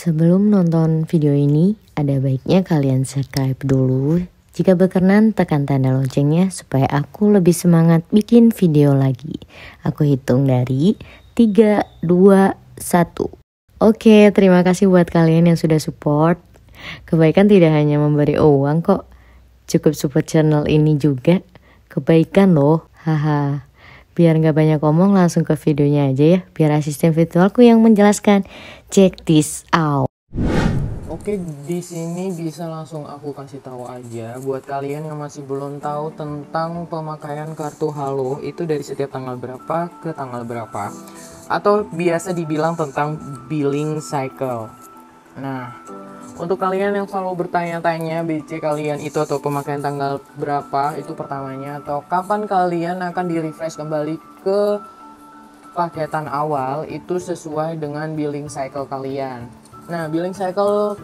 Sebelum nonton video ini, ada baiknya kalian subscribe dulu. Jika berkenan, tekan tanda loncengnya supaya aku lebih semangat bikin video lagi. Aku hitung dari 3, 2, 1. Oke, terima kasih buat kalian yang sudah support. Kebaikan tidak hanya memberi uang kok. Cukup support channel ini juga. Kebaikan loh, haha. Biar gak banyak ngomong, langsung ke videonya aja ya. Biar asisten virtualku yang menjelaskan. Check this out. Oke, di sini bisa langsung aku kasih tahu aja buat kalian yang masih belum tahu tentang pemakaian kartu Halo itu dari setiap tanggal berapa ke tanggal berapa, atau biasa dibilang tentang billing cycle. Nah, untuk kalian yang selalu bertanya-tanya BC kalian itu atau pemakaian tanggal berapa itu pertamanya, atau kapan kalian akan di-refresh kembali ke paketan awal itu sesuai dengan billing cycle kalian. Nah, billing cycle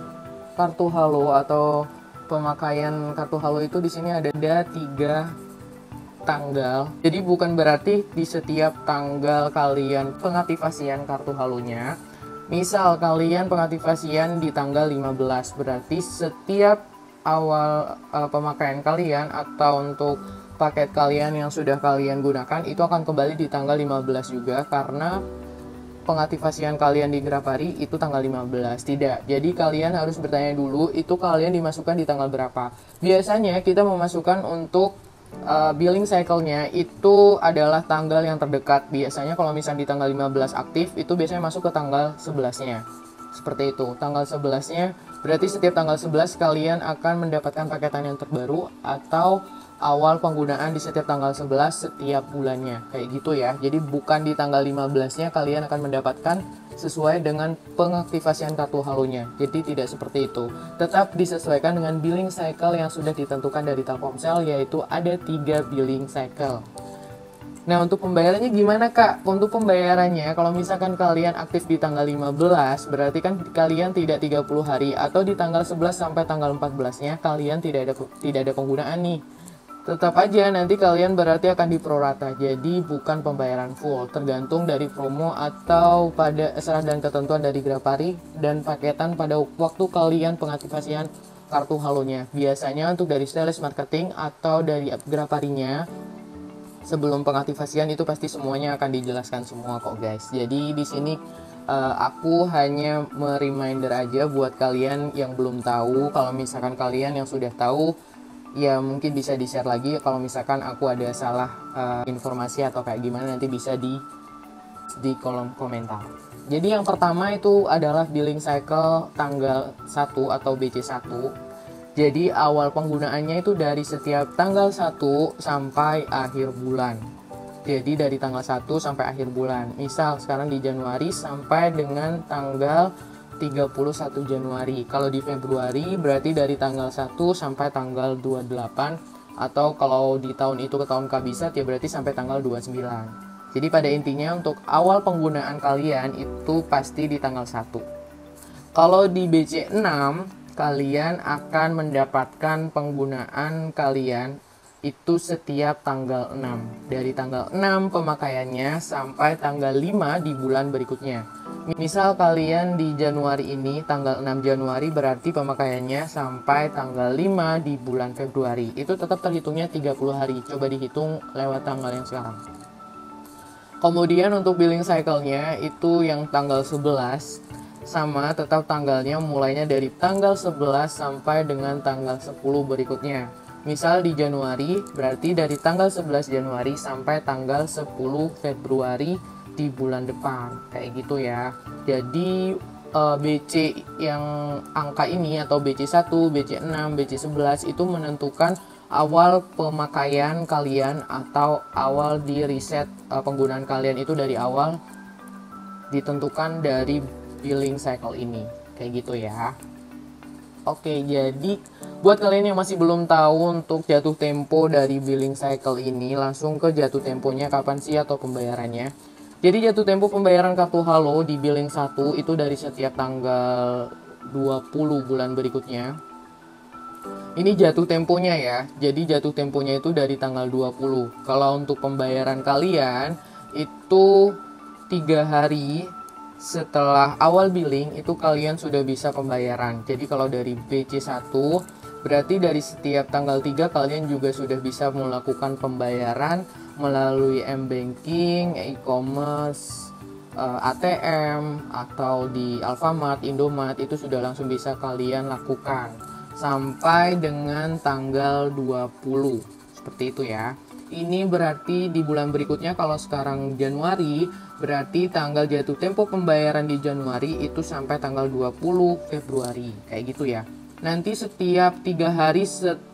kartu Halo atau pemakaian kartu Halo itu di sini ada 3 tanggal. Jadi bukan berarti di setiap tanggal kalian pengaktifasian kartu Halonya. Misal kalian pengaktifasian di tanggal 15, berarti setiap awal pemakaian kalian atau untuk paket kalian yang sudah kalian gunakan itu akan kembali di tanggal 15 juga, karena pengaktifasian kalian di Grapari itu tanggal 15. Tidak, jadi kalian harus bertanya dulu itu kalian dimasukkan di tanggal berapa. Biasanya kita memasukkan untuk billing cycle-nya itu adalah tanggal yang terdekat. Biasanya kalau misalnya di tanggal 15 aktif, itu biasanya masuk ke tanggal 11-nya. Seperti itu, tanggal 11-nya berarti setiap tanggal 11 kalian akan mendapatkan paketan yang terbaru atau awal penggunaan di setiap tanggal 11 setiap bulannya. Kayak gitu ya. Jadi bukan di tanggal 15-nya kalian akan mendapatkan sesuai dengan pengaktifasian kartu Halonya. Jadi tidak seperti itu. Tetap disesuaikan dengan billing cycle yang sudah ditentukan dari Telkomsel, yaitu ada 3 billing cycle. Nah, untuk pembayarannya gimana Kak? Untuk pembayarannya, kalau misalkan kalian aktif di tanggal 15, berarti kan kalian tidak 30 hari, atau di tanggal 11 sampai tanggal 14-nya kalian tidak ada penggunaan nih. Tetap aja nanti kalian berarti akan diprorata, jadi bukan pembayaran full, tergantung dari promo atau pada syarat dan ketentuan dari Grapari dan paketan pada waktu kalian pengaktifasian kartu Halonya. Biasanya untuk dari sales marketing atau dari Graparinya sebelum pengaktifasian itu pasti semuanya akan dijelaskan semua kok guys. Jadi di sini aku hanya mereminder aja buat kalian yang belum tahu. Kalau misalkan kalian yang sudah tahu, ya mungkin bisa di-share lagi. Kalau misalkan aku ada salah informasi atau kayak gimana, nanti bisa di kolom komentar. Jadi yang pertama itu adalah billing cycle tanggal 1 atau BC1. Jadi awal penggunaannya itu dari setiap tanggal 1 sampai akhir bulan. Jadi dari tanggal 1 sampai akhir bulan. Misal sekarang di Januari sampai dengan tanggal 31 Januari. Kalau di Februari berarti dari tanggal 1 sampai tanggal 28, atau kalau di tahun itu ke tahun kabisat ya berarti sampai tanggal 29. Jadi pada intinya untuk awal penggunaan kalian itu pasti di tanggal 1. Kalau di BC6 kalian akan mendapatkan penggunaan kalian itu setiap tanggal 6. Dari tanggal 6 pemakaiannya sampai tanggal 5 di bulan berikutnya. Misal kalian di Januari ini tanggal 6 Januari berarti pemakaiannya sampai tanggal 5 di bulan Februari. Itu tetap terhitungnya 30 hari. Coba dihitung lewat tanggal yang sekarang. Kemudian untuk billing cycle-nya itu yang tanggal 11 sama tetap tanggalnya mulainya dari tanggal 11 sampai dengan tanggal 10 berikutnya. Misal di Januari berarti dari tanggal 11 Januari sampai tanggal 10 Februari di bulan depan, kayak gitu ya. Jadi BC yang angka ini atau BC1, BC6, BC11 itu menentukan awal pemakaian kalian atau awal di reset penggunaan kalian itu dari awal ditentukan dari billing cycle ini, kayak gitu ya. Oke, jadi buat kalian yang masih belum tahu untuk jatuh tempo dari billing cycle ini, langsung ke jatuh temponya kapan sih atau pembayarannya. Jadi jatuh tempo pembayaran kartu Halo di billing 1 itu dari setiap tanggal 20 bulan berikutnya. Ini jatuh temponya ya. Jadi jatuh temponya itu dari tanggal 20. Kalau untuk pembayaran kalian itu 3 hari setelah awal billing itu kalian sudah bisa pembayaran. Jadi kalau dari BC1 berarti dari setiap tanggal 3 kalian juga sudah bisa melakukan pembayaran melalui m-banking, e-commerce, ATM, atau di Alfamart, Indomart, itu sudah langsung bisa kalian lakukan sampai dengan tanggal 20. Seperti itu ya. Ini berarti di bulan berikutnya, kalau sekarang Januari, berarti tanggal jatuh tempo pembayaran di Januari itu sampai tanggal 20 Februari. Kayak gitu ya. Nanti setiap 3 hari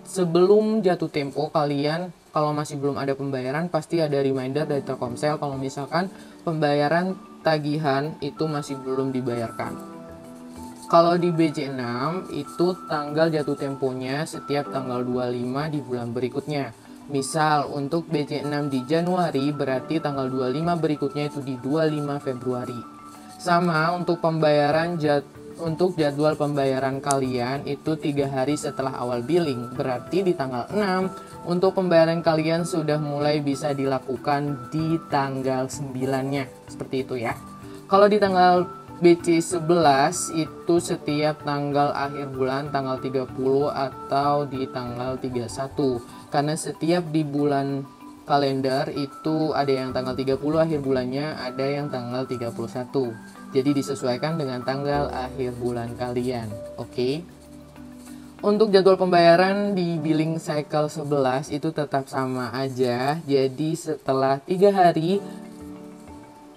sebelum jatuh tempo kalian, kalau masih belum ada pembayaran, pasti ada reminder dari Telkomsel kalau misalkan pembayaran tagihan itu masih belum dibayarkan. Kalau di BC6 itu tanggal jatuh temponya setiap tanggal 25 di bulan berikutnya. Misal untuk BC6 di Januari berarti tanggal 25 berikutnya itu di 25 Februari. Sama untuk pembayaran untuk jadwal pembayaran kalian itu 3 hari setelah awal billing, berarti di tanggal 6 untuk pembayaran kalian sudah mulai bisa dilakukan di tanggal 9-nya. Seperti itu ya. Kalau di tanggal BC11 itu setiap tanggal akhir bulan, tanggal 30 atau di tanggal 31. Karena setiap di bulan kalender itu ada yang tanggal 30 akhir bulannya, ada yang tanggal 31. Jadi disesuaikan dengan tanggal akhir bulan kalian. Oke. Untuk jadwal pembayaran di billing cycle 11 itu tetap sama aja. Jadi setelah 3 hari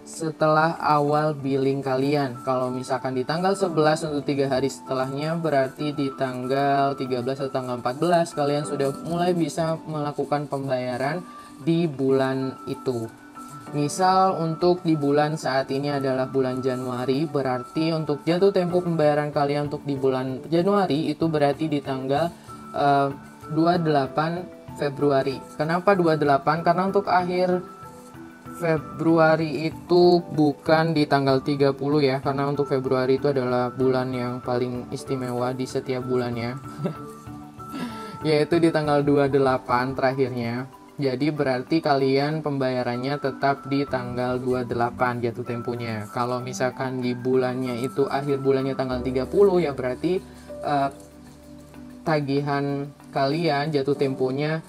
setelah awal billing kalian. Kalau misalkan di tanggal 11 untuk 3 hari setelahnya, berarti di tanggal 13 atau tanggal 14 kalian sudah mulai bisa melakukan pembayaran di bulan itu. Misal untuk di bulan saat ini adalah bulan Januari, berarti untuk jatuh tempo pembayaran kalian untuk di bulan Januari itu berarti di tanggal 28 Februari. Kenapa 28? Karena untuk akhir Februari itu bukan di tanggal 30 ya, karena untuk Februari itu adalah bulan yang paling istimewa di setiap bulannya. Yaitu di tanggal 28 terakhirnya. Jadi berarti kalian pembayarannya tetap di tanggal 28 jatuh temponya. Kalau misalkan di bulannya itu akhir bulannya tanggal 30 ya berarti tagihan kalian jatuh temponya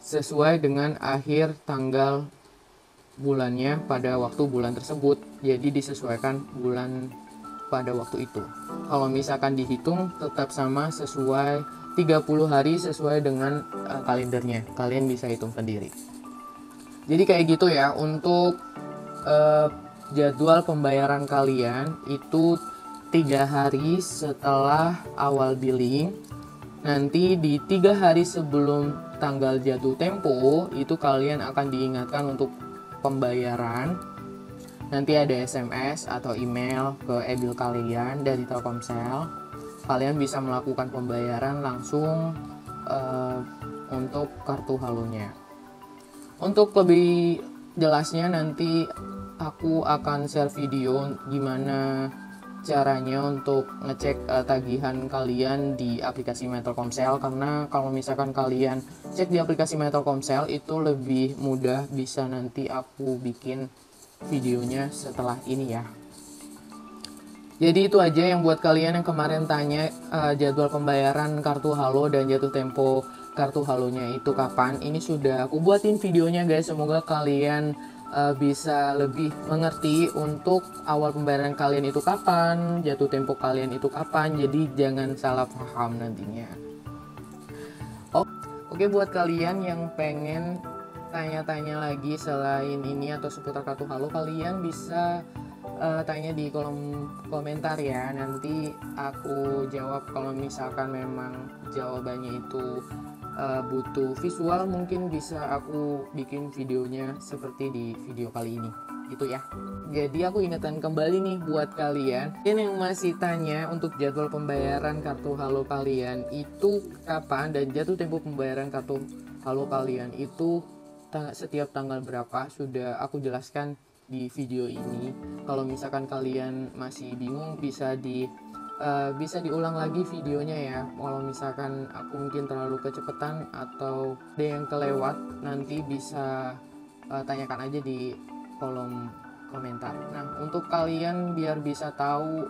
sesuai dengan akhir tanggal bulannya pada waktu bulan tersebut. Jadi disesuaikan bulan pada waktu itu. Kalau misalkan dihitung tetap sama sesuai 30 hari sesuai dengan kalendernya. Kalian bisa hitung sendiri. Jadi kayak gitu ya untuk jadwal pembayaran kalian itu 3 hari setelah awal billing. Nanti di 3 hari sebelum tanggal jatuh tempo itu kalian akan diingatkan untuk pembayaran. Nanti ada SMS atau email ke e-bill kalian dari Telkomsel. Kalian bisa melakukan pembayaran langsung untuk kartu halonya. Untuk lebih jelasnya nanti aku akan share video gimana caranya untuk ngecek tagihan kalian di aplikasi My Telkomsel, karena kalau misalkan kalian cek di aplikasi My Telkomsel itu lebih mudah, bisa nanti aku bikin videonya setelah ini ya. Jadi itu aja yang buat kalian yang kemarin tanya jadwal pembayaran kartu halo dan jatuh tempo kartu halonya itu kapan. Ini sudah aku buatin videonya guys, semoga kalian bisa lebih mengerti untuk awal pembayaran kalian itu kapan, jatuh tempo kalian itu kapan, jadi jangan salah paham nantinya. Oke, buat kalian yang pengen tanya-tanya lagi selain ini atau seputar kartu halo, kalian bisa tanya di kolom komentar ya, nanti aku jawab. Kalau misalkan memang jawabannya itu butuh visual, mungkin bisa aku bikin videonya seperti di video kali ini gitu ya. Jadi aku ingatkan kembali nih buat kalian yang masih tanya untuk jadwal pembayaran kartu halo kalian itu kapan dan jatuh tempo pembayaran kartu halo kalian itu setiap tanggal berapa, sudah aku jelaskan di video ini. Kalau misalkan kalian masih bingung bisa diulang lagi videonya ya. Kalau misalkan aku mungkin terlalu kecepatan atau ada yang kelewat, nanti bisa tanyakan aja di kolom komentar. Nah, untuk kalian biar bisa tahu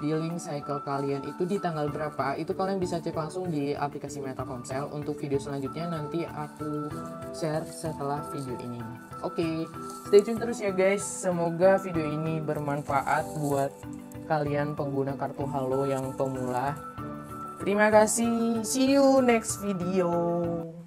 billing cycle kalian itu di tanggal berapa, itu kalian bisa cek langsung di aplikasi Metakomsel. Untuk video selanjutnya nanti aku share setelah video ini. Oke, stay tune terus ya guys. Semoga video ini bermanfaat buat kalian pengguna kartu Halo yang pemula. Terima kasih, see you next video.